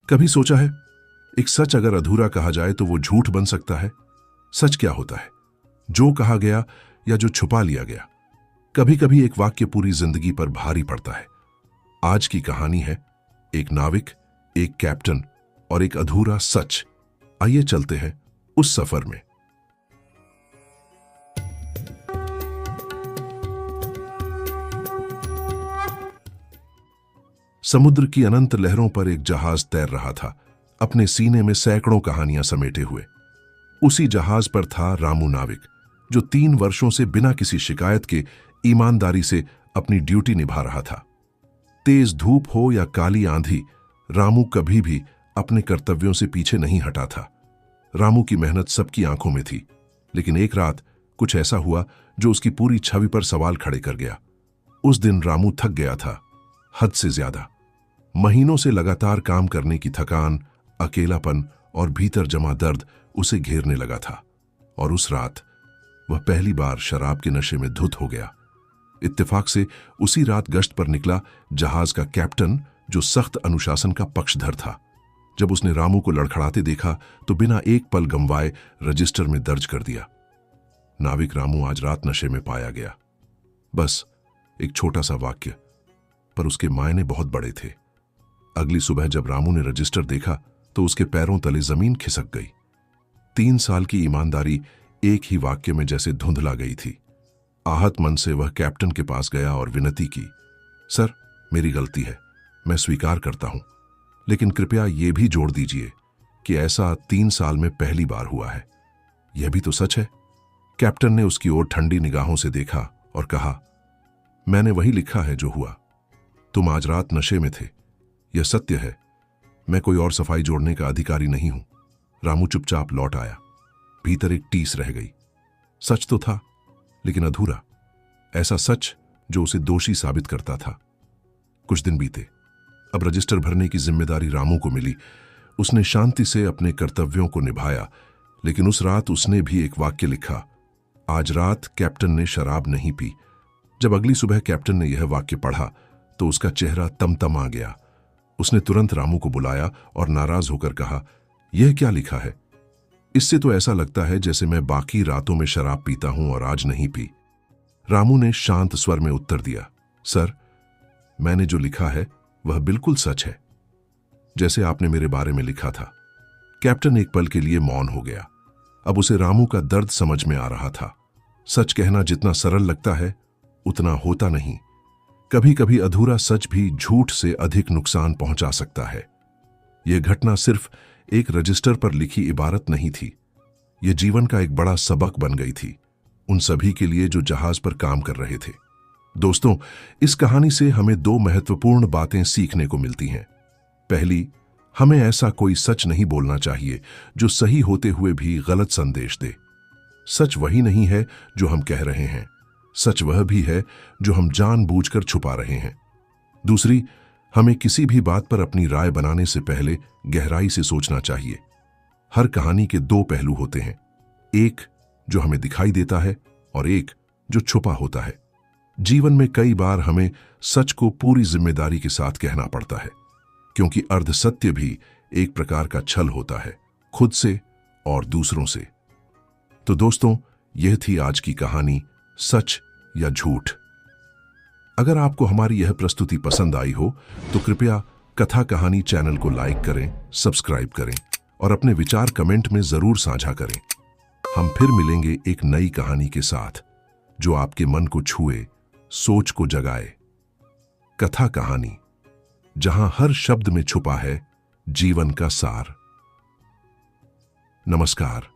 कभी सोचा है, एक सच अगर अधूरा कहा जाए तो वो झूठ बन सकता है? सच क्या होता है? जो कहा गया या जो छुपा लिया गया। कभी कभी एक वाक्य पूरी जिंदगी पर भारी पड़ता है। आज की कहानी है एक नाविक, एक कैप्टन और एक अधूरा सच। आइए चलते हैं उस सफर में। समुद्र की अनंत लहरों पर एक जहाज तैर रहा था, अपने सीने में सैकड़ों कहानियां समेटे हुए। उसी जहाज पर था रामू नाविक, जो 3 वर्षों से बिना किसी शिकायत के ईमानदारी से अपनी ड्यूटी निभा रहा था। तेज धूप हो या काली आंधी, रामू कभी भी अपने कर्तव्यों से पीछे नहीं हटा था। रामू की मेहनत सबकी आंखों में थी, लेकिन एक रात कुछ ऐसा हुआ जो उसकी पूरी छवि पर सवाल खड़े कर गया। उस दिन रामू थक गया था, हद से ज्यादा। महीनों से लगातार काम करने की थकान, अकेलापन और भीतर जमा दर्द उसे घेरने लगा था। और उस रात वह पहली बार शराब के नशे में धुत हो गया। इत्तेफाक से उसी रात गश्त पर निकला जहाज का कैप्टन, जो सख्त अनुशासन का पक्षधर था। जब उसने रामू को लड़खड़ाते देखा तो बिना एक पल गंवाए रजिस्टर में दर्ज कर दिया, नाविक रामू आज रात नशे में पाया गया। बस एक छोटा सा वाक्य, पर उसके मायने बहुत बड़े थे। अगली सुबह जब रामू ने रजिस्टर देखा तो उसके पैरों तले जमीन खिसक गई। 3 साल की ईमानदारी एक ही वाक्य में जैसे धुंधला गई थी। आहत मन से वह कैप्टन के पास गया और विनती की, सर, मेरी गलती है, मैं स्वीकार करता हूं, लेकिन कृपया यह भी जोड़ दीजिए कि ऐसा 3 साल में पहली बार हुआ है। यह भी तो सच है। कैप्टन ने उसकी ओर ठंडी निगाहों से देखा और कहा, मैंने वही लिखा है जो हुआ। तुम आज रात नशे में थे, यह सत्य है। मैं कोई और सफाई जोड़ने का अधिकारी नहीं हूं। रामू चुपचाप लौट आया। भीतर एक टीस रह गई। सच तो था, लेकिन अधूरा। ऐसा सच जो उसे दोषी साबित करता था। कुछ दिन बीते। अब रजिस्टर भरने की जिम्मेदारी रामू को मिली। उसने शांति से अपने कर्तव्यों को निभाया, लेकिन उस रात उसने भी एक वाक्य लिखा, आज रात कैप्टन ने शराब नहीं पी। जब अगली सुबह कैप्टन ने यह वाक्य पढ़ा तो उसका चेहरा तमतमा गया। उसने तुरंत रामू को बुलाया और नाराज होकर कहा, यह क्या लिखा है? इससे तो ऐसा लगता है जैसे मैं बाकी रातों में शराब पीता हूं और आज नहीं पी। रामू ने शांत स्वर में उत्तर दिया, सर, मैंने जो लिखा है वह बिल्कुल सच है, जैसे आपने मेरे बारे में लिखा था। कैप्टन एक पल के लिए मौन हो गया। अब उसे रामू का दर्द समझ में आ रहा था। सच कहना जितना सरल लगता है, उतना होता नहीं। कभी कभी अधूरा सच भी झूठ से अधिक नुकसान पहुंचा सकता है। यह घटना सिर्फ एक रजिस्टर पर लिखी इबारत नहीं थी, यह जीवन का एक बड़ा सबक बन गई थी, उन सभी के लिए जो जहाज पर काम कर रहे थे। दोस्तों, इस कहानी से हमें 2 महत्वपूर्ण बातें सीखने को मिलती हैं। पहली, हमें ऐसा कोई सच नहीं बोलना चाहिए जो सही होते हुए भी गलत संदेश दे। सच वही नहीं है जो हम कह रहे हैं, सच वह भी है जो हम जानबूझकर छुपा रहे हैं। दूसरी, हमें किसी भी बात पर अपनी राय बनाने से पहले गहराई से सोचना चाहिए। हर कहानी के 2 पहलू होते हैं, एक जो हमें दिखाई देता है और एक जो छुपा होता है। जीवन में कई बार हमें सच को पूरी जिम्मेदारी के साथ कहना पड़ता है, क्योंकि अर्ध सत्य भी एक प्रकार का छल होता है, खुद से और दूसरों से। तो दोस्तों, यह थी आज की कहानी, सच या झूठ। अगर आपको हमारी यह प्रस्तुति पसंद आई हो तो कृपया कथा कहानी चैनल को लाइक करें, सब्सक्राइब करें और अपने विचार कमेंट में जरूर साझा करें। हम फिर मिलेंगे एक नई कहानी के साथ जो आपके मन को छुए, सोच को जगाए। कथा कहानी, जहां हर शब्द में छुपा है जीवन का सार। नमस्कार।